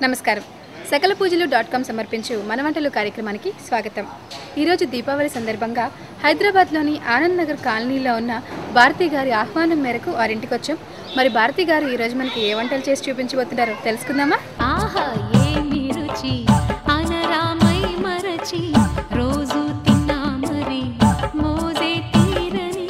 నమస్కారం. సకల పూజలు.com సమర్పించు మన వంటలు కార్యక్రమానికి స్వాగతం. ఈరోజు దీపావళి సందర్భంగా హైదరాబాద్లోని ఆనంద్ నగర్ కాలనీలో ఉన్న భారతి గారి ఆహ్వానం మేరకు వారింటికి వచ్చాం. మరి భారతి గారు ఈరోజు మనకి ఏ వంటలు చేసి చూపించబోతున్నారో తెలుసుకుందామా? ఆహా ఏమి రుచి అనరామై మరచి రోజు తిన్నా మరి మోజే తీరని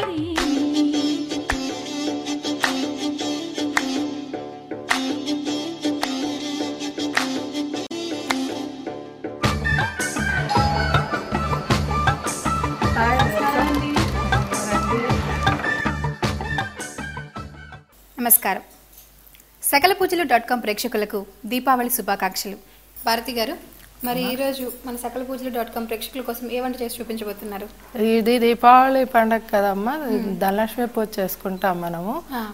నమస్కారం. సకల పూజలు.com ప్రేక్షకులకు దీపావళి శుభాకాంక్షలు. భారతి గారు, మరి ఈరోజు మన సకల పూజలు.com ప్రేక్షకుల కోసం ఏ వంట చేసి చూపించబోతున్నారు? ఇది దీపావళి పండగ కదమ్మా, ధనలక్ష్మి పూజ చేసుకుంటాం మనము.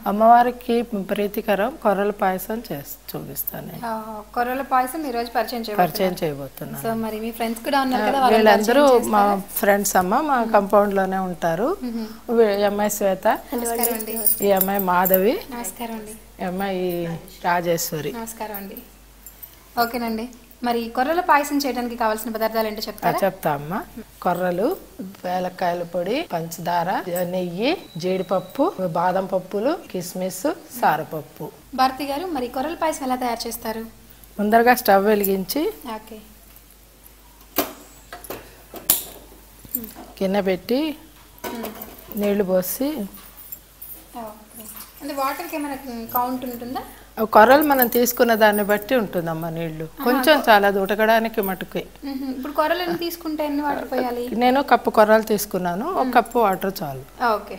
అమ్మవారికి ప్రీతికరం కొర్రల పాయసం చేసి చూపిస్తాను. కొర్రల పాయసం ఈ రోజు పరిచయం చేయబోతున్నాను. సో మరి మీ ఫ్రెండ్స్ కూడా ఉన్నారు కదా, వీళ్ళందరూ మా ఫ్రెండ్స్ అమ్మ, మా కాంపౌండ్ లోనే ఉంటారు. ఈ అమ్మాయి శ్వేత, ఈ అమ్మాయి మాధవి, నమస్కారం అండి. ఈ అమ్మాయి రాజేశ్వరి. నమస్కారం అండి. ఓకేనండి, మరి కొర్రల పాయసం చేయడానికి కావాల్సిన పదార్థాలు ఏంటో చెప్తారా? చెప్తా అమ్మా. కొర్రలు, వేలకాయల పొడి, పంచదార, నెయ్యి, జీడిపప్పు, బాదం పప్పులు, కిస్మిస్, సారపప్పు. భారతి గారు, మరి కొర్రల పాయసం ఎలా తయారు చేస్తారు? ముందరగా స్టవ్ వెలిగించి గిన్నె పెట్టి నీళ్లు పోసి, అంటే వాటర్కి ఏమైనా కౌంట్ ఉంటుందా? కొర్రలు మనం తీసుకున్న దాన్ని బట్టి ఉంటుందమ్మా నీళ్లు. కొంచెం చాలా ఉడకడానికి మటుకు. ఇప్పుడు కొర్రలు ఎన్ని తీసుకుంటే ఎన్ని వాటర్ పోయాలి? నేను కప్పు కొర్రలు తీసుకున్నాను, ఒక కప్పు వాటర్ చాలు. ఓకే.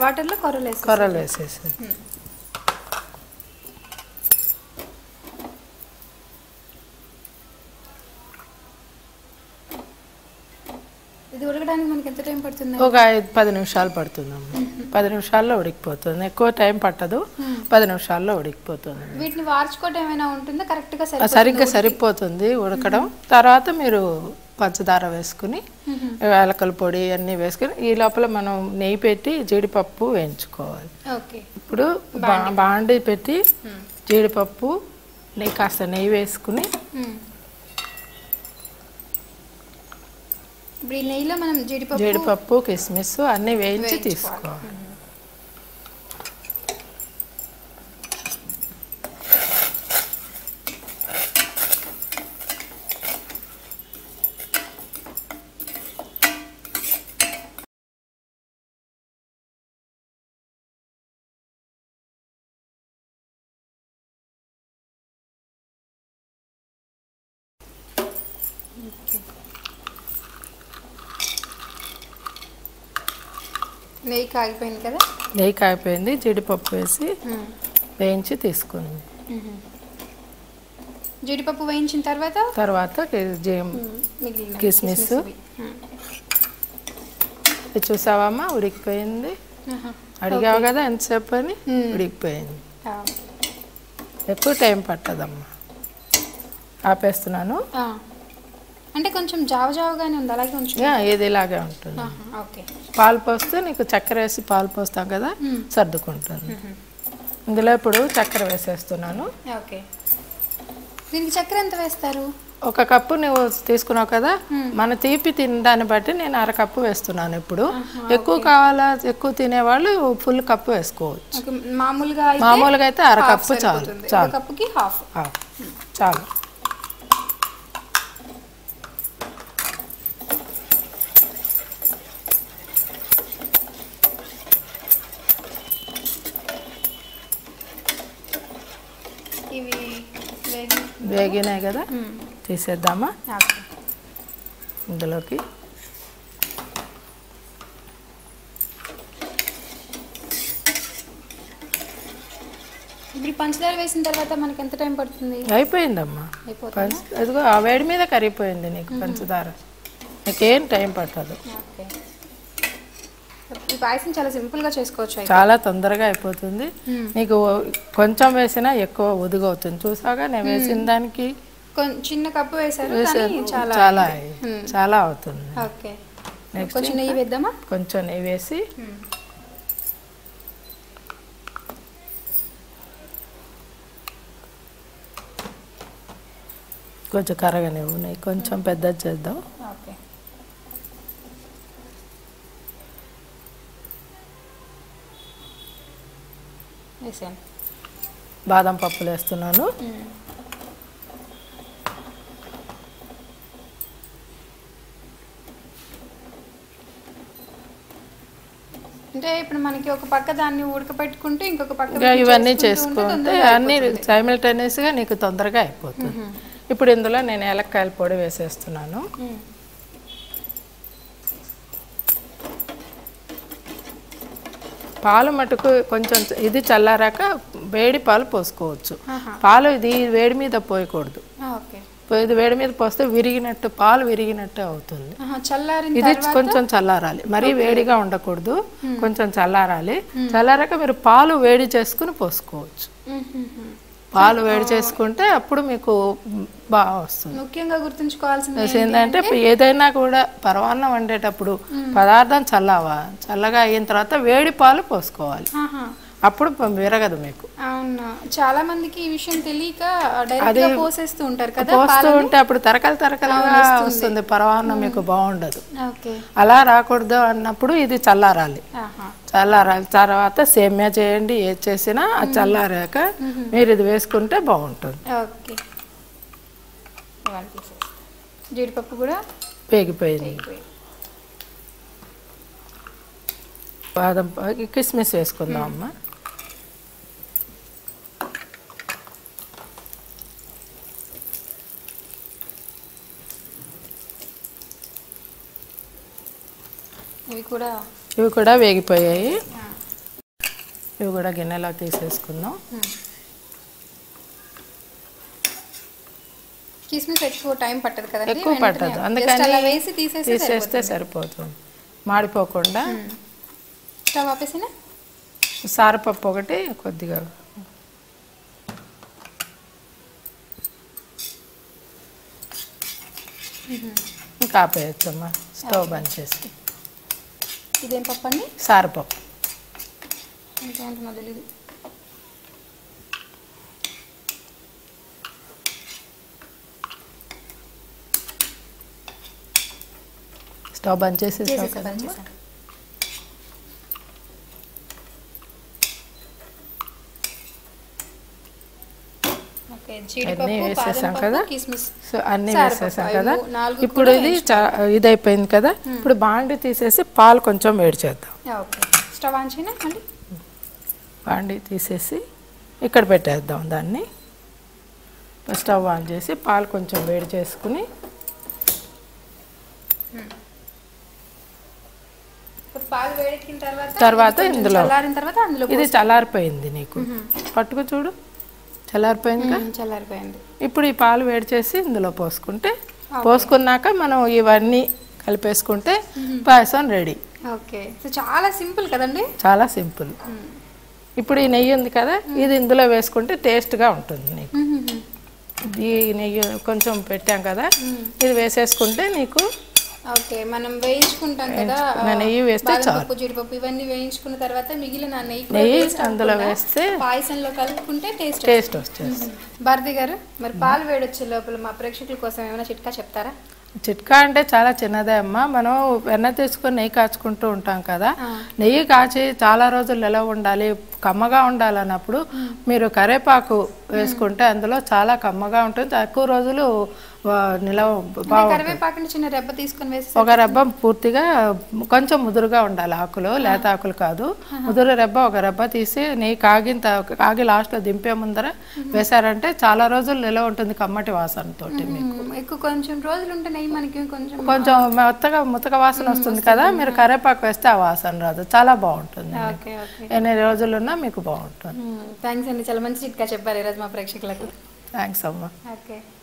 వాటర్లో కొర్రలు వేసేసి ఇది ఉడకడానికి మనకి ఎంత టైం పడుతుంది? ఒక 10 నిమిషాలు పడుతుందమ్మా. 10 నిమిషాల్లో ఉడికిపోతుంది. ఎక్కువ టైం పట్టదు, 10 నిమిషాల్లో ఉడికిపోతుంది. వీటిని వార్చుకోవడం ఏమైనా ఉంటుందా? కరెక్ట్గా సరిగ్గా సరిపోతుంది ఉడకడం. తర్వాత మీరు పంచదార వేసుకుని, యాలకుల పొడి అన్నీ వేసుకుని, ఈ లోపల మనం నెయ్యి పెట్టి జీడిపప్పు వేయించుకోవాలి. ఇప్పుడు బాండి పెట్టి జీడిపప్పు, కాస్త నెయ్యి వేసుకుని, నెయ్యిలో మనం జీడిపప్పు, కిస్మిస్ అన్నీ వేయించి తీసుకోవాలి. నెయ్యి కాగిపోయింది కదా? నెయ్యి కాగిపోయింది. జీడిపప్పు వేసి వేయించి తీసుకుంది. జీడిపప్పు వేయించిన తర్వాత కిస్మిస్ చూసావమ్మా, ఉడికిపోయింది. అడిగావు కదా ఎంతసేపు అని, ఉడికిపోయింది. ఎక్కువ టైం పట్టదమ్మా. ఆపేస్తున్నాను. అంటే కొంచెం జావగానే ఉంది, అలాగే ఉంచు. ఇది ఇలాగే ఉంటుంది. పాలు పోస్తే నీకు చక్కెర వేసి పాలు పోస్తాం కదా, సర్దుకుంటుంది. ఇందులో ఇప్పుడు చక్కెర వేసేస్తున్నాను. దీనికి చక్కెర ఎంత వేస్తారు? ఒక కప్పు నువ్వు తీసుకున్నావు కదా, మన తీపి తినడాన్ని బట్టి నేను 1/2 కప్పు వేస్తున్నాను. ఇప్పుడు ఎక్కువ కావాలా, ఎక్కువ తినేవాళ్ళు ఫుల్ కప్పు వేసుకోవచ్చు. మామూలుగా అయితే 1/2 కప్పు చాలు. చాలు. వేగినాయి కదా, తీసేద్దామా ఇందులోకి. ఇప్పుడు పంచదార వేసిన తర్వాత మనకి ఎంత టైం పడుతుంది? అయిపోయిందమ్మా. అదిగో ఆ వేడి మీద కరిగిపోయింది నీకు పంచదార. నీకేం టైం పట్టదు. ఈ పాయసం చాలా సింపుల్ గా చేసుకోవచ్చు, చాలా తొందరగా అయిపోతుంది. నీకు కొంచెం వేసినా ఎక్కువ ఉదుగవుతుంది. చూసాగా నేను వేసిన దానికి చిన్న కప్పు వేసారు, చాలా అవుతుంది. ఓకే, కొంచెం నెయ్యి వేద్దామా? కొంచెం నెయ్యి వేసి కొంచెం కరగనివ్వు, నెయ్యి కొంచెం పెద్దది చేద్దాం. ఓకే. వేసాను. బాదం పప్పులు వేస్తున్నాను. అంటే ఇప్పుడు మనకి ఒక పక్క దాన్ని ఉడకపెట్టుకుంటే ఇంకొక పక్క ఇంకా ఇవన్నీ చేసుకుంటే అన్నీ సైమిల్టేనియస్గా నీకు తొందరగా అయిపోతుంది. ఇప్పుడు ఇందులో నేను ఏలక్కాయల పొడి వేసేస్తున్నాను. పాలు మటుకు కొంచెం ఇది చల్లారాక వేడి పాలు పోసుకోవచ్చు. పాలు ఇది వేడి మీద పోయకూడదు. ఇది వేడి మీద పోస్తే విరిగినట్టు పాలు విరిగినట్టు అవుతుంది. ఇది కొంచెం చల్లారాలి, మరీ వేడిగా ఉండకూడదు, కొంచెం చల్లారాలి. చల్లారాక మీరు పాలు వేడి చేసుకుని పోసుకోవచ్చు. పాలు వేడి చేసుకుంటే అప్పుడు మీకు బాగా వస్తుంది. ముఖ్యంగా గుర్తుంచుకోవాల్సింది ఏంటంటే ఏదైనా కూడా పరమాన్నం వండేటప్పుడు పదార్థం చల్లగా అయిన తర్వాత వేడి పాలు పోసుకోవాలి, అప్పుడు విరగదు మీకు. అవునా, చాలా మందికి ఈ విషయం తెలియక డైరెక్ట్ గా పోసేస్తూ ఉంటారు కదా. పోస్తూ ఉంటే అప్పుడు తరకలుగా వస్తుంది, పరమాన్నం మీకు బాగుండదు. అలా రాకూడదు అన్నప్పుడు ఇది చల్లారాలి. తర్వాత సేమ్యా చేయండి, ఏది చేసినా అది చల్లారాక మీరు ఇది వేసుకుంటే బాగుంటుంది. జీడిపప్పు కూడా వేగిపోయింది. బాదం కిస్మిస్ వేసుకుందాం అమ్మ. ఇవి కూడా వేగిపోయాయి. ఇవి కూడా గిన్నెలో తీసేసుకుందాం. కిస్మిస్ ఎక్కువ టైం పట్టదు కదా, ఎక్కువ పట్టదు, అందుకని తీసేస్తే సరిపోతుంది మాడిపోకుండా. స్టవ్ ఆపేసిన సారపప్పు ఒకటి కొద్దిగా ఇంకా ఆపేయచ్చమ్మా, స్టవ్ బంద్ చేసి. ఇదేం పప్పు అండి? సారపప్పు. తెలీదు. స్టవ్ బంద్ చేసి అన్నీ వేసేసాం కదా. సో అన్నీ వేసేసాం కదా. ఇప్పుడు ఇది అయిపోయింది కదా. ఇప్పుడు బాండి తీసేసి పాలు కొంచెం వేడి చేద్దాం. స్టవ్ ఆన్ చేయనా? బాండి తీసేసి ఇక్కడ పెట్టేద్దాం దాన్ని. స్టవ్ ఆన్ చేసి పాలు కొంచెం వేడి చేసుకుని తర్వాత ఇందులో ఇది చల్లారిపోయింది నీకు, పట్టుకు చూడు, చల్లారిపోయింది. ఇప్పుడు ఈ పాలు వేడి చేసి ఇందులో పోసుకున్నాక మనం ఇవన్నీ కలిపేసుకుంటే పాయసం రెడీ. చాలా సింపుల్ కదండి, చాలా సింపుల్. ఇప్పుడు ఈ నెయ్యి ఉంది కదా, ఇది ఇందులో వేసుకుంటే టేస్ట్గా ఉంటుంది నీకు. ఈ నెయ్యి కొంచెం పెట్టాం కదా, ఇది వేసేసుకుంటే నీకు మనం వేయించుకుంటాం కదా, నెయ్యి వేస్తే చాలు. జీడిపప్పు ఇవన్నీ వేయించుకున్న తర్వాత మిగిలిన నెయ్యి అందులో వేస్తే పాయసంలో కలుపుకుంటే టేస్ట్ వస్తుంది. భారతి గారు, మరి పాలు వేడొచ్చే లోపల మా ప్రేక్షకుల కోసం ఏమైనా చిట్కా చెప్తారా? చిట్కా అంటే చాలా చిన్నదే అమ్మ. మనం వెన్న తీసుకొని నెయ్యి కాచుకుంటూ ఉంటాం కదా, నెయ్యి కాచి చాలా రోజులు ఎలా ఉండాలి, కమ్మగా ఉండాలన్నప్పుడు మీరు కరేపాకు వేసుకుంటే అందులో చాలా కమ్మగా ఉంటుంది, ఎక్కువ రోజులు నిలవ. చిన్న రెబ్బ తీసుకొని ఒక రెబ్బ పూర్తిగా కొంచెం ముదురుగా ఉండాలి, ఆకులు లేత ఆకులు కాదు, ముదురు రెబ్బ ఒక రెబ్బ తీసి నెయ్యి కాగి లాస్ట్లో దింపే ముందర వేసారంటే చాలా రోజులు నిలవ ఉంటుంది, కమ్మటి వాసనతో. మీకు కొంచెం రోజులు ఉంటే నెయ్యి మనకి కొంచెం ముతక వాసన వస్తుంది కదా, మీరు కరేపాకు వేస్తే ఆ వాసన రాదు, చాలా బాగుంటుంది. ఎన్ని రోజులు ఉన్నా మీకు బాగుంటుంది. థ్యాంక్స్ అండి, చాలా మంచి చిట్కా చెప్పారు ఈరోజు మా ప్రేక్షకులకు. థ్యాంక్స్ అమ్మా.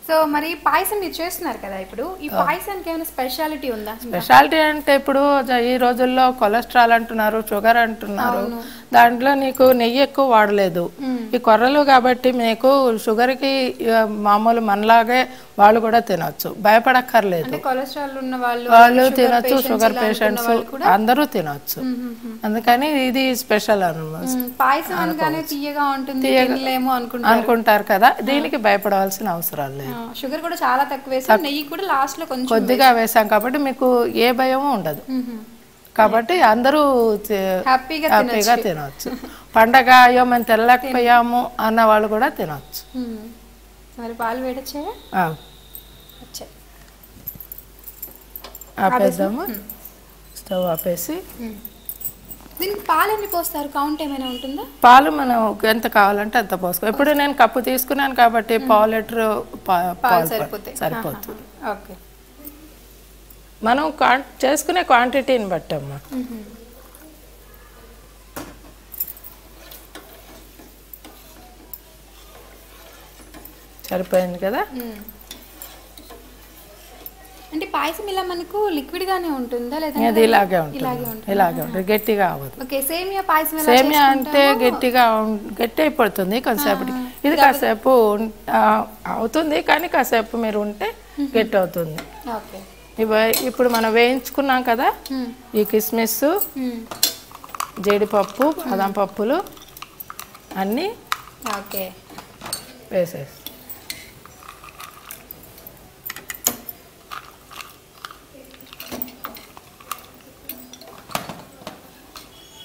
సో మరి పాయసం మీరు చేస్తున్నారు కదా, ఇప్పుడు ఈ పాయసానికి ఏమైనా స్పెషాలిటీ ఉందా? స్పెషాలిటీ అంటే ఇప్పుడు ఈ రోజుల్లో కొలెస్ట్రాల్ అంటున్నారు, షుగర్ అంటున్నారు, దాంట్లో నీకు నెయ్యి ఎక్కువ వాడలేదు, ఈ కొర్రలు కాబట్టి మీకు షుగర్కి మామూలు మనలాగే వాళ్ళు కూడా తినొచ్చు, భయపడక్కర్లేదు. కొలెస్ట్రాల్ ఉన్న వాళ్ళు తినొచ్చు, షుగర్ పేషెంట్స్ అందరూ తినొచ్చు, అందుకని ఇది స్పెషల్ అన్నమాట. పాయసం తీయగా ఉంటుంది అనుకుంటారు కదా, దీనికి భయపడవలసిన అవసరం లేదు. షుగర్ కూడా చాలా తక్కువ వేసాం, నెయ్యి కూడా లాస్ట్ లో కొంచెం కొద్దిగా వేసాం కాబట్టి మీకు ఏ భయము ఉండదు. కాబట్టి అందరూ హ్యాపీగా తినవచ్చు. పండగ అయ్యో మేము తెల్లకపోయాము అన్న వాళ్ళు కూడా తినవచ్చు. మరి పాలు వేడొచ్చాయా? ఆపేద్దాము. స్టవ్ ఆపేసి దీనికి పాలు ఎన్ని పోస్తారు? కౌంట్ ఏమైనా ఉంటుందా? పాలు మనం ఎంత కావాలంటే అంత పోసుకో. ఇప్పుడు నేను కప్పు తీసుకున్నాను కాబట్టి పావు లీటర్ పాలు సరిపోతుంది. ఓకే, మనం చేసుకునే క్వాంటిటీని బట్టి అమ్మా. సరిపోయింది కదా. అంటే పాయసం ఇలా మనకు లిక్విడ్ గానే ఉంటుందా లేదా? అది ఇలాగే ఉంటుంది, గట్టిగా అవ్వదు. ఓకే, సేమియా పాయసం సేమియా అంటే గట్టి అయిపోతుంది కొంతసేపటికి. ఇది కాసేపు అవుతుంది కానీ కాసేపు మీరు ఉంటే గట్టి అవుతుంది. ఓకే, ఇప్పుడు మనం వేయించుకున్నాం కదా ఈ కిస్మిస్, జీడిపప్పు, బాదం పప్పులు అన్నీ వేసేసి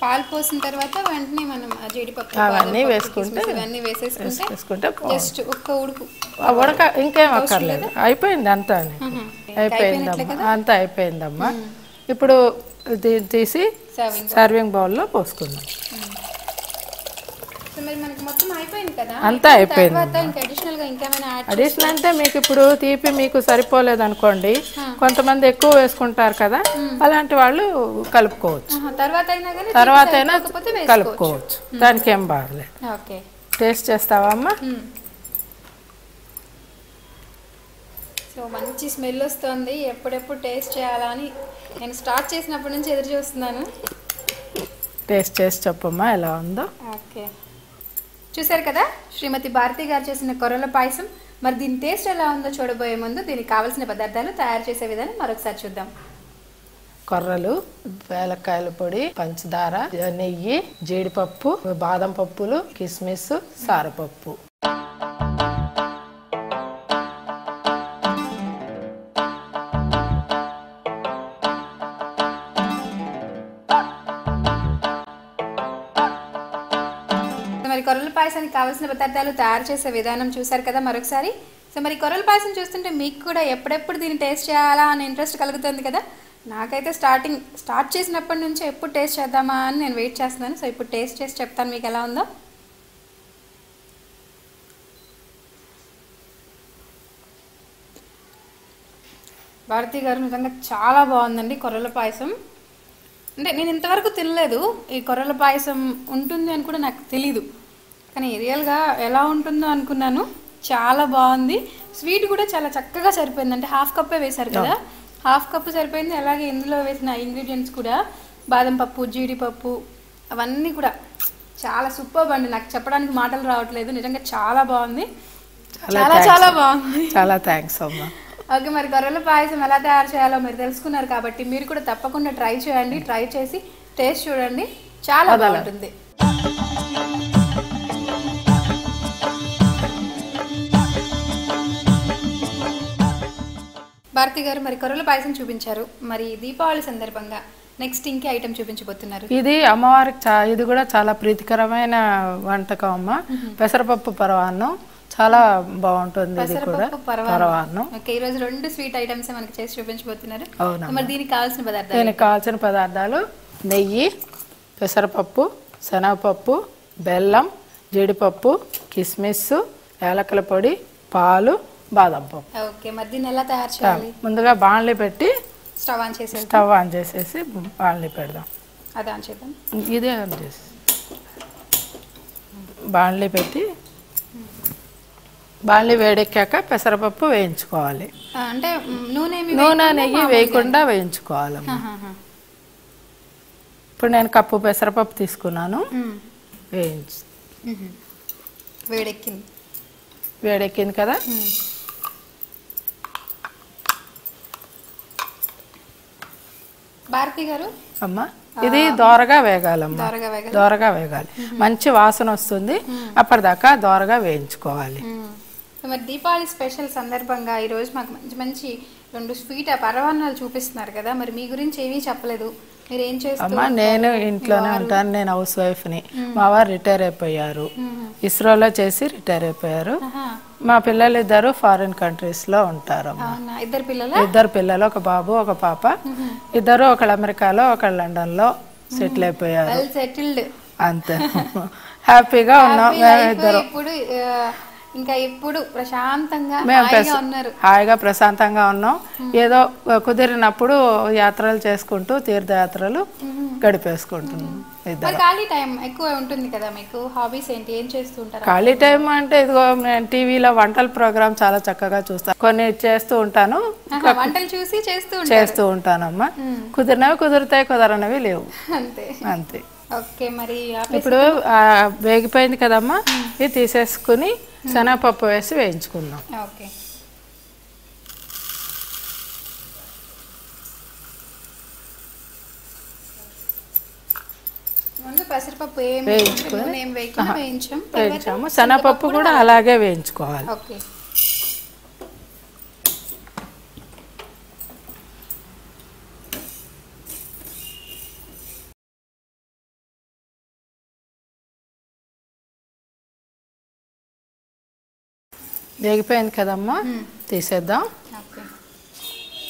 పాలు పోసిన తర్వాత వెంటనే మనం జీడిపప్పు అవన్నీ వేసుకుంటే జస్ట్ ఒక్క ఉడక ఇంకేం అక్కర్లేదు. అయిపోయింది అంతా అయిపోయిందమ్మా, అంతా అయిపోయిందమ్మా. ఇప్పుడు తీసి సర్వింగ్ బౌల్లో పోసుకుందాం. అంతా అయిపోయింది. అడిషనల్ అంటే మీకు ఇప్పుడు తీపి మీకు సరిపోలేదు అనుకోండి, కొంతమంది ఎక్కువ వేసుకుంటారు కదా, అలాంటి వాళ్ళు కలుపుకోవచ్చు. తర్వాత అయినా కలుపుకోవచ్చు, దానికి ఏం బాగలేదు. టేస్ట్ చేస్తావా అమ్మా? సో మంచి స్మెల్ వస్తుంది, ఎప్పుడెప్పుడు టేస్ట్ చేయాలని నేను స్టార్ట్ చేసినప్పటి నుంచి ఎదురు చూస్తున్నాను. టేస్ట్ చేసి చెప్పమ్మా ఎలా ఉందో. ఓకే, చూసారు కదా శ్రీమతి భారతి గారు చేసిన కొర్రల పాయసం. మరి దీని టేస్ట్ ఎలా ఉందో చూడబోయే ముందు దీనికి కావాల్సిన పదార్థాలు తయారు చేసే విధానం మరొకసారి చూద్దాం. కొర్రలు, వేలక్కాయల పొడి, పంచదార, నెయ్యి, జీడిపప్పు, బాదం పప్పులు, కిస్మిస్, సారపప్పు. మరి కొర్రల పాయసానికి కావాల్సిన పదార్థాలు తయారు చేసే విధానం చూసారు కదా మరొకసారి. సో మరి కొర్రల పాయసం చూస్తుంటే మీకు కూడా ఎప్పుడెప్పుడు దీన్ని టేస్ట్ చేయాలా అని ఇంట్రెస్ట్ కలుగుతుంది కదా. నాకైతే స్టార్ట్ చేసినప్పటి నుంచి ఎప్పుడు టేస్ట్ చేద్దామా అని నేను వెయిట్ చేస్తున్నాను. సో ఇప్పుడు టేస్ట్ చేసి చెప్తాను మీకు ఎలా ఉందో. భారతి గారు నిజంగా చాలా బాగుందండి కొర్రల పాయసం. అంటే నేను ఇంతవరకు తినలేదు, ఈ కొర్రల పాయసం ఉంటుంది అని కూడా నాకు తెలీదు, కానీ రియల్గా ఎలా ఉంటుందో అనుకున్నాను. చాలా బాగుంది, స్వీట్ కూడా చాలా చక్కగా సరిపోయింది. అంటే హాఫ్ కప్పే వేశారు కదా, హాఫ్ కప్పు సరిపోయింది. అలాగే ఇందులో వేసిన ఇంగ్రీడియంట్స్ కూడా బాదం పప్పు, జీడిపప్పు అవన్నీ కూడా చాలా సూపర్ అండి. నాకు చెప్పడానికి మాటలు రావట్లేదు, నిజంగా చాలా బాగుంది, చాలా బాగుంది. చాలా థ్యాంక్స్ అమ్మా. ఓకే, మరి కొర్రల పాయసం ఎలా తయారు చేయాలో మీరు తెలుసుకున్నారు కాబట్టి మీరు కూడా తప్పకుండా ట్రై చేయండి. ట్రై చేసి టేస్ట్ చూడండి, చాలా బాగుంటుంది. భారతి గారు మరి కొర్రల పాయసం చూపించారు, మరి దీపావళి సందర్భంగా నెక్స్ట్ ఇంకే ఐటమ్ చూపించబోతున్నారు. ఇది అమ్మవారికి ఇది కూడా చాలా ప్రీతికరమైన వంటకం అమ్మ. పెసరపప్పు పరవాన్నం చాలా బాగుంటుంది. ఇది కూడా పరవాన్నం. ఓకే, ఈ రోజు రెండు స్వీట్ ఐటమ్స్ మనకి చేసి చూపించబోతున్నారు. మరి దీనికి కావాల్సిన పదార్థాలు నెయ్యి, పెసరపప్పు, శనగపప్పు, బెల్లం, జీడిపప్పు, కిస్మిస్, యాలకుల పొడి, పాలు, బాదం పప్పు. ఓకే, మరి దీన్ని ఎలా తయారు చేయాలి? ముందుగా బాణలి పెట్టి స్టవ్ ఆన్ చేసేసి బాణలి పెడదాం. అది ఆన్ చేద్దాం. ఇదే ఆన్ చేసి బాణలి పెట్టి బాణలి వేడెక్కాక పెసరపప్పు వేయించుకోవాలి. అంటే నూనె నెయ్యి వేయకుండా వేయించుకోవాలి. ఇప్పుడు నేను కప్పు పెసరపప్పు తీసుకున్నాను, వేయించి వేడెక్కింది కదా. భారతి గారు అమ్మా, ఇది దోరగా వేగాలమ్మా, దోరగా వేగాలి, మంచి వాసన వస్తుంది. అప్పటిదాకా దోరగా వేయించుకోవాలి. సో మరి దీపావళి స్పెషల్ సందర్భంగా ఈరోజు మాకు మంచి మంచి 2 స్వీట్ పరవాన్నాలు చూపిస్తున్నారు కదా, మరి మీ గురించి ఏమీ చెప్పలేదు. మీరు ఏం చేస్తారు? అమ్మా నేను ఇంట్లోనే ఉంటాను, నేను హౌస్ వైఫ్ని. మా వారు రిటైర్ అయిపోయారు, ఇస్రోలో చేసి రిటైర్ అయిపోయారు. మా పిల్లలు ఇద్దరు ఫారిన్ కంట్రీస్లో ఉంటారు. ఇద్దరు పిల్లలు, ఒక బాబు ఒక పాప. ఇద్దరు ఒకళ్ళు అమెరికాలో ఒకళ్ళు లండన్లో సెటిల్ అయిపోయారు. అంతే, హ్యాపీగా ఉన్నాం మేమిద్దరు. ఇంకా ఇప్పుడు ప్రశాంతంగా హాయిగా ప్రశాంతంగా ఉన్నాం. ఏదో కుదిరినప్పుడు యాత్రలు చేసుకుంటూ తీర్థయాత్రలు గడిపేసుకుంటున్నాం. ఖాళీ టైం ఎక్కువ ఉంటుంది కదా మీకు, హాబీస్ ఏంటి, ఏం చేస్తుంటారు? ఖాళీ టైం అంటే ఇదిగో నేను టీవీలో వంటల ప్రోగ్రామ్ చాలా చక్కగా చూస్తాను, కొన్ని చేస్తూ ఉంటాను. వంటలు చూసి చేస్తూ ఉంటానమ్మా. కుదిరినవి కుదురుతాయి, కుదరనవి లేవు. అంతే అంతే. ఓకే, మరి ఇప్పుడు వేగిపోయింది కదమ్మా, ఇది తీసేసుకుని శనగపప్పు వేసి వేయించుకుందాం. ఓకే, ముందు పెసరపప్పు వేయించాము, శనగపప్పు కూడా అలాగే వేయించుకోవాలి. ఓకే, వేగిపోయింది కదమ్మా, తీసేద్దాం.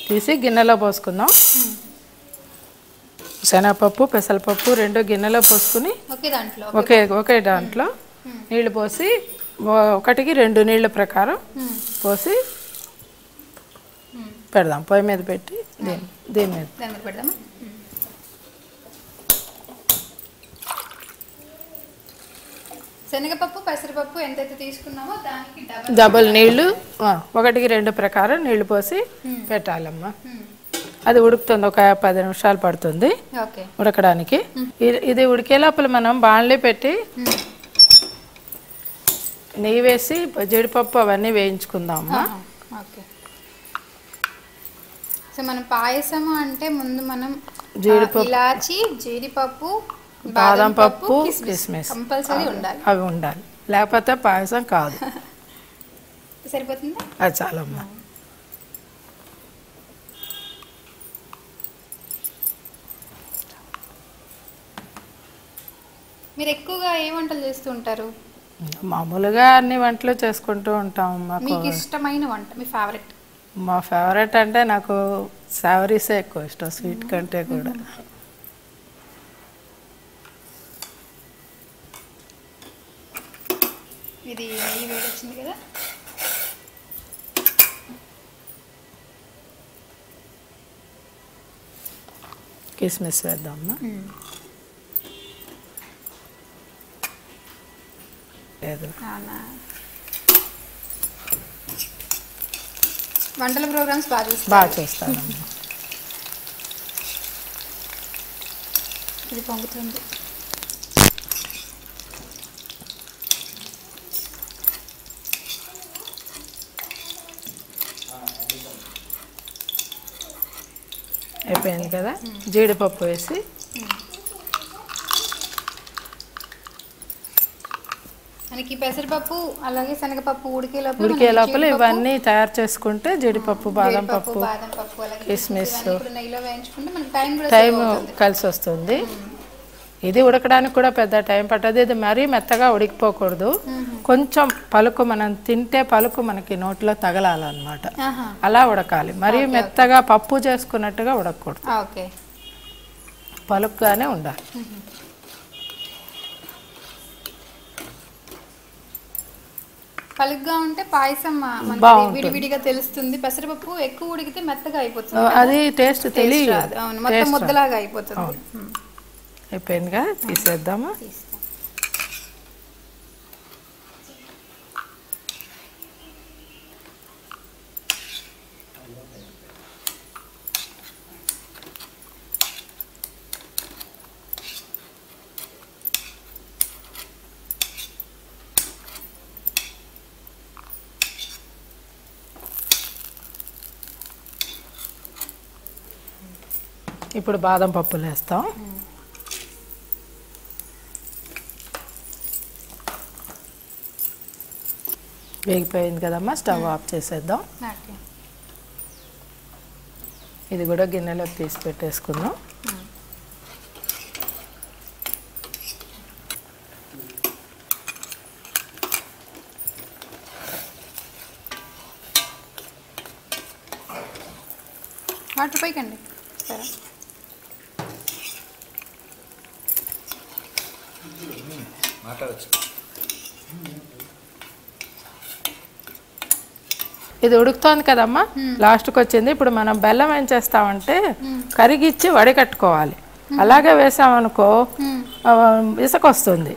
తీసి గిన్నెలో పోసుకుందాం. శనగపప్పు పెసరపప్పు 2 గిన్నెలో పోసుకుని ఒకే దాంట్లో నీళ్లు పోసి 1కి 2 నీళ్ళ ప్రకారం పోసి పెడదాం. పొయ్యి మీద పెట్టి దీని మీద పెడదామా? శనగపప్పు పెసరపప్పు ఎంతైతే తీసుకున్నామో దానికి డబుల్ నీళ్లు, 1కి 2 ప్రకారం నీళ్లు పోసి పెట్టాలమ్మా. అది ఉడుకుతుంది, ఒక 10 నిమిషాలు పడుతుంది ఉడకడానికి. ఇది ఉడికే లోపల మనం బాణలి పెట్టి నెయ్యి వేసి జీడిపప్పు అవన్నీ వేయించుకుందామా. సో మనం పాయసము అంటే ముందు మనం జీడిపప్పు, ఇలాచి, జీడిపప్పు, బాదం పప్పు, కిస్మిస్ కంపల్సరీ ఉండాలి. అవి ఉండాలి, లేకపోతే పాయసం కాదు. సరిపోతుందా? అది చాలమ్మా. మీరు ఎక్కువగా ఏ వంటలు చేస్తూ ఉంటారు? మామూలుగా అన్ని వంటలు చేసుకుంటూ ఉంటాం. మీకు ఇష్టమైన వంట, మీ ఫేవరెట్? మా ఫేవరెట్ అంటే నాకు సావరీసే ఎక్కువ ఇష్టం, స్వీట్ కంటే కూడా. ఇది నెయ్యి వేడొచ్చింది కదా, కిస్మిస్ వేద్దామా. వంటల ప్రోగ్రామ్స్ బాగా చేస్తాను. ఇది పొంగుతుంది. అయిపోయింది కదా, జీడిపప్పు వేసి మనకి పెసరపప్పు అలాగే శనగపప్పు ఉడికే లోపల ఇవన్నీ తయారు చేసుకుంటే జీడిపప్పు, బాదం పప్పు, కిస్మిస్ టైం కలిసి వస్తుంది. ఇది ఉడకడానికి కూడా పెద్ద టైం పట్టదు. ఇది మరీ మెత్తగా ఉడికిపోకూడదు, కొంచెం పలుకు, మనం తింటే పలుకు మనకి నోట్లో తగలాలన్నమాట, అలా ఉడకాలి. మరీ మెత్తగా పప్పు చేసుకున్నట్టుగా ఉడకకూడదు, పలుకుగానే ఉండాలి. పలుగ్గా ఉంటే పాయసం విడివిడిగా తెలుస్తుంది. పెసరపప్పు ఎక్కువ ఉడికితే మెత్తగా అయిపోతుంది, అది టేస్ట్ తెలియదు, మొత్తం ముద్దలాగా అయిపోతుంది. అయిపోయిందిగా, తీసేద్దామా. ఇప్పుడు బాదం పప్పులు వేస్తాం. వేగిపోయింది కదమ్మా, స్టవ్ ఆఫ్ చేసేద్దాం. ఓకే. ఇది కూడా గిన్నెలోకి తీసి పెట్టేసుకుందాం. వాటర్ పైకండి సరే. ఇది ఉడుకుతోంది కదమ్మా, లాస్ట్కి వచ్చింది. ఇప్పుడు మనం బెల్లం ఏం చేస్తామంటే కరిగిచ్చి వడగట్టుకోవాలి. అలాగే వేసామనుకో ఇసుక వస్తుంది.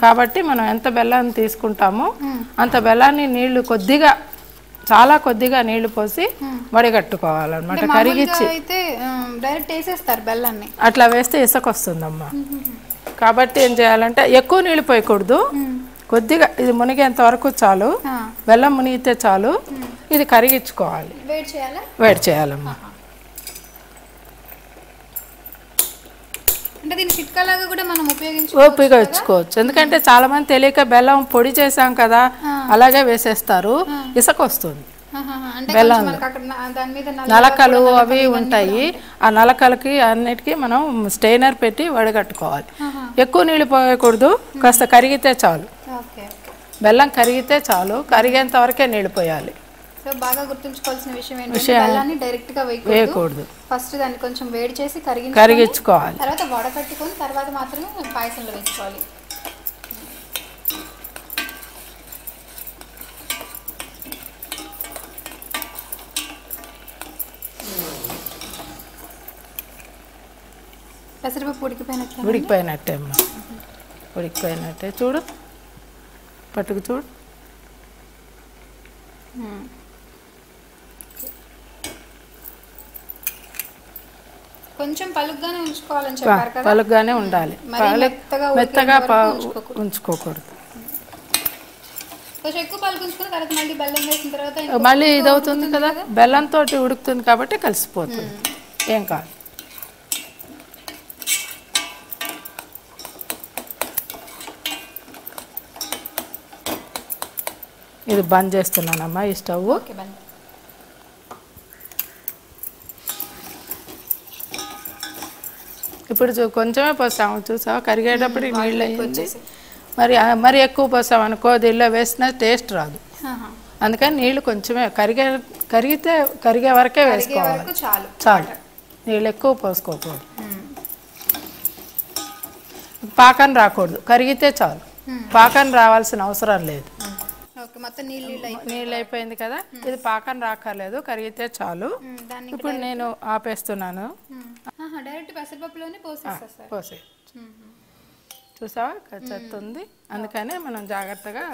కాబట్టి మనం ఎంత బెల్లం తీసుకుంటామో అంత బెల్లాన్ని నీళ్లు కొద్దిగా, చాలా కొద్దిగా నీళ్లు పోసి వడగట్టుకోవాలన్నమాట. కరిగిచ్చి అయితే డైరెక్ట్ వేసేస్తారు బెల్లాన్ని, అట్లా వేస్తే ఇసుక వస్తుందమ్మా. కాబట్టి ఏం చేయాలంటే ఎక్కువ నీళ్ళు పోయకూడదు, కొద్దిగా ఇది మునిగేంత వరకు చాలు. బెల్లం మునిగితే చాలు. ఇది కరిగించుకోవాలి, వేడి చేయాలమ్మా. అంటే దీని చిట్కాలాగా కూడా మనం ఉపయోగించుకోవచ్చు. ఎందుకంటే చాలా మంది తెలియక బెల్లం పొడి చేసాం కదా అలాగే వేసేస్తారు, ఇసుక వస్తుంది. బెల్లం నలకలు అవి ఉంటాయి, ఆ నలకలకి అన్నిటికీ మనం స్టెయినర్ పెట్టి వడగట్టుకోవాలి. ఎక్కువ నీళ్ళు పోయకూడదు, కాస్త కరిగితే చాలు. బెల్లం కరిగితే చాలు, కరిగేంత వరకే నీళ్ళు పోయాలి. సో బాగా గుర్తుంచుకోవాల్సిన విషయం ఏంటంటే బెల్లాన్ని డైరెక్ట్ గా వేయకూడదు. ఫస్ట్ దాన్ని కొంచెం వేడి చేసి కరిగించుకోవాలి, తర్వాత వడకట్టుకొని తర్వాత మాత్రమే పాయసంలో వేసుకోవాలి. పెసరపప్పు ఉడికిపోయినట్టే అమ్మా, ఉడికిపోయినట్టే. చూడు, పట్టుకు చూడు. కొంచెం పలుగ్గానే ఉంచుకోవాలని చెప్పారు కదా, పలుగ్గానే ఉండాలి, మెత్తగా ఉంచుకోకూడదు. కొంచెం ఎక్కువ పలుకు ఉంచుకుని తర్వాత మళ్ళీ బెల్లం వేసిన తర్వాత మళ్ళీ ఇది అవుతుంది కదా, బెల్లంతో ఉడుకుతుంది కాబట్టి కలిసిపోతుంది, ఏం కాదు. ఇది బంద్ చేస్తున్నానమ్మా ఈ స్టవ్. ఇప్పుడు కొంచెమే పోసాము, చూసావా కరిగేటప్పుడు నీళ్ళు అయ్యింది. మరి ఎక్కువ పోసాం అనుకో దీనిలో వేసిన టేస్ట్ రాదు. అందుకని నీళ్ళు కొంచెమే కరిగే వరకే వేసుకోవాలి, చాలు. నీళ్ళు ఎక్కువ పోసుకోకూడదు, పాకం రాకూడదు, కరిగితే చాలు. పాకం రావాల్సిన అవసరం లేదు. నీళ్ళు అయిపోయింది కదా, ఇది పాకం రాకర్లేదు, కరిగితే చాలు. ఇప్పుడు నేను ఆపేస్తున్నాను. పోసే చూసావా చెత్తుంది, అందుకనే మనం జాగ్రత్తగా.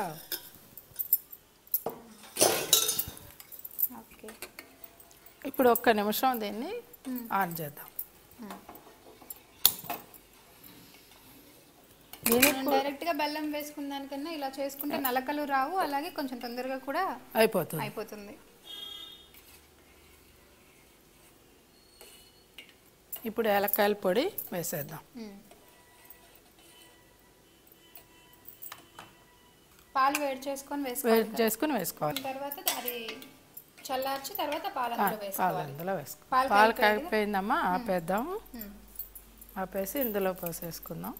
ఇప్పుడు ఒక్క నిమిషం దీన్ని ఆన్ చేద్దాం. డైరెక్ట్ గా బెల్లం వేసుకున్న దానికన్నా ఇలా చేసుకుంటే నలకలు రావు, అలాగే కొంచెం తొందరగా కూడా అయిపోతుంది. ఇప్పుడు ఏలక్కాయల పొడి వేసేద్దాం. పాలు వేడి చేసుకొని వేసుకోవాలి. తర్వాత అది చల్లార్చి తర్వాత పాలు అందులో వేసుకోవాలి. పాలు కాగిపోయిందమ్మా, ఆపేద్దాం. ఆపేసి ఇందులో పోసేసుకుందాం.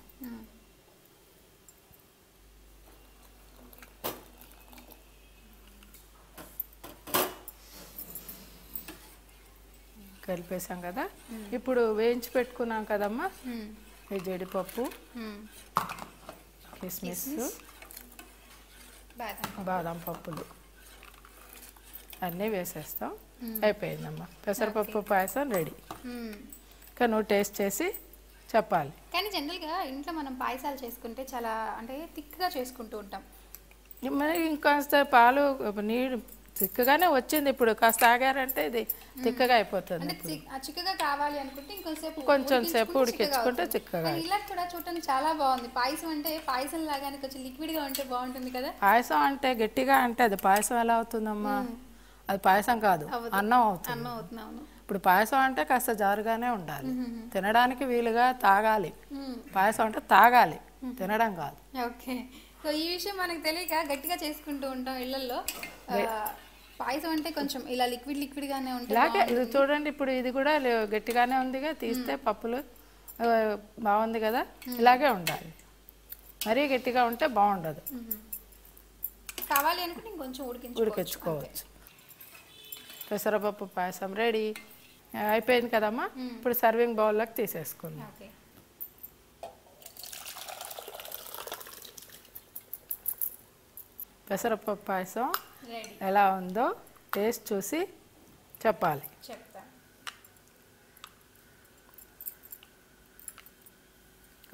కలిపేసాం కదా, ఇప్పుడు వేయించి పెట్టుకున్నాం కదమ్మా ఈ జీడిపప్పు, కిస్మిస్, బాదం పప్పులు అన్నీ వేసేస్తాం. అయిపోయిందమ్మా, పెసరపప్పు పాయసం రెడీ. ఇంకా నువ్వు టేస్ట్ చేసి చెప్పాలి. కానీ జనరల్గా ఇంట్లో మనం పాయసాలు చేసుకుంటే చాలా అంటే థిక్గా చేసుకుంటూ ఉంటాం. మరి ఇంకాస్త పాలు నీళ్ళు చిక్కగానే వచ్చింది, ఇప్పుడు కాస్త ఆగారంటే ఇది తిక్కగా అయిపోతుంది. చిక్కగా కావాలి అనుకుంటే కొంచెం సేపు ఉడికించుకుంటే చిక్కగా. ఇలా కూడా చూడటానికి చాలా బాగుంది. పాయసం అంటే పాయసం లాగానే కొంచెం లిక్విడ్ గా ఉంటే బాగుంటుంది కదా. పాయసం అంటే గట్టిగా అంటే అది పాయసం ఎలా అవుతుందమ్మా, అది పాయసం కాదు, అన్నం అవుతుంది. ఇప్పుడు పాయసం అంటే కాస్త జారుగానే ఉండాలి, తినడానికి వీలుగా తాగాలి. పాయసం అంటే తాగాలి, తినడం కాదు. ఓకే, సో ఈ విషయం మనకు తెలియక గట్టిగా చేసుకుంటూ ఉంటాం ఇళ్లలో. పాయసం అంటే కొంచెం ఇలా లిక్విడ్ గానే ఉంటుంది. ఇలాగే ఇది చూడండి, ఇప్పుడు ఇది కూడా గట్టిగానే ఉందిగా, తీస్తే పప్పులు బాగుంది కదా, ఇలాగే ఉండాలి. మరీ గట్టిగా ఉంటే బాగుండదు. కావాలి అనుకుంటే ఇంకొంచెం ఉడికించుకోవచ్చు. పెసరపప్పు పాయసం రెడీ అయిపోయింది కదమ్మా. ఇప్పుడు సర్వింగ్ బౌల్లోకి తీసేసుకుందాం. పెసరపప్పు పాయసం ఎలా ఉందో టేస్ట్ చూసి చెప్పాలి.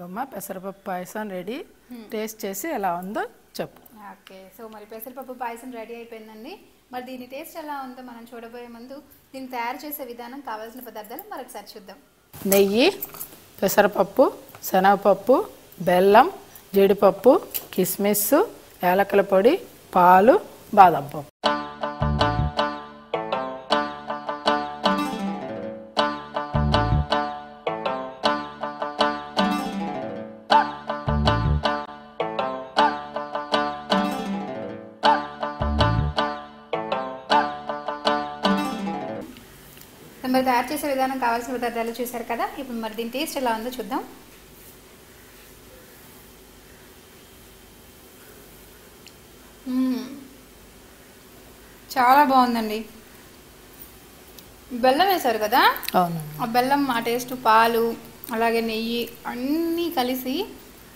అమ్మా పెసరపప్పు పాయసం రెడీ, టేస్ట్ చేసి ఎలా ఉందో చెప్పు. ఓకే, సో మరి పెసరపప్పు పాయసం రెడీ అయిపోయిందండి. మరి దీని టేస్ట్ ఎలా ఉందో మనం చూడబోయే ముందు దీన్ని తయారు చేసే విధానం, కావాల్సిన పదార్థాలు మరొకసారి చూద్దాం. నెయ్యి, పెసరపప్పు, శనగపప్పు, బెల్లం, జీడిపప్పు, కిస్మిస్, యాలకుల పొడి, పాలు, బాదం పప్పు. మరి తయారు చేసే విధానం, కావాల్సిన పదార్థాలు చూసారు కదా. ఇప్పుడు మరి దీని టేస్ట్ ఎలా ఉందో చూద్దాం. చాలా బాగుందండి. బెల్లం వేశారు కదా, అవును. ఆ బెల్లం, ఆ టేస్ట్, పాలు, అలాగే నెయ్యి అన్నీ కలిసి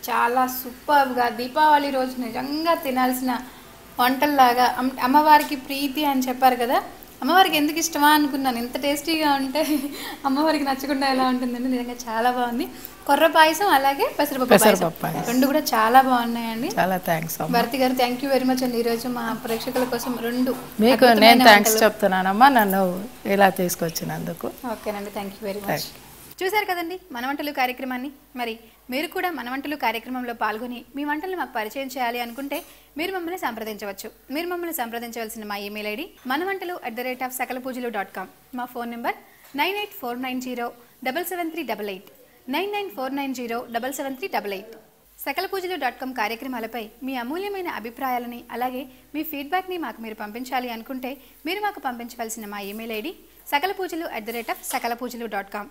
చాలా సూపర్గా దీపావళి రోజు నిజంగా తినాల్సిన వంటల్లాగా. అమ్మవారికి ప్రీతి అని చెప్పారు కదా, అమ్మవారికి ఎందుకు ఇష్టమా అనుకున్నాను. ఎంత టేస్టీగా ఉంటే అమ్మవారికి నచ్చకుండా ఎలా ఉంటుందండి. నిజంగా చాలా బాగుంది. కొర్ర పాయసం అలాగే పెసరపప్పు పాయసం రెండు కూడా చాలా బాగున్నాయండి. చాలా థ్యాంక్స్ భారతి గారు, థ్యాంక్ యూ వెరీ మచ్ అండి. ఈరోజు మా ప్రేక్షకుల కోసం రెండు మీకు నేను థ్యాంక్స్ చెప్తున్నానమ్మా, నన్ను ఇలా తీసుకొచ్చినందుకు. ఓకేనండి, థ్యాంక్ యూ వెరీ మచ్. చూశారు కదండి మన వంటలు కార్యక్రమాన్ని. మరి మీరు కూడా మన వంటలు కార్యక్రమంలో పాల్గొని మీ వంటలు మాకు పరిచయం చేయాలి అనుకుంటే మీరు మమ్మల్ని సంప్రదించవచ్చు. మీరు మమ్మల్ని సంప్రదించవలసిన మా ఈమెయిల్ ఐడి manavantalu@sakalapoojalu.com. మా ఫోన్ నెంబర్ 9849077388 9949077388. సకలపూజలు.com కార్యక్రమాలపై మీ అమూల్యమైన అభిప్రాయాలని అలాగే మీ ఫీడ్బ్యాక్ని మాకు మీరు పంపించాలి అనుకుంటే మీరు మాకు పంపించవలసిన మా ఈమెయిల్ ఐడి sakalapoojalu@sakalapoojalu.com.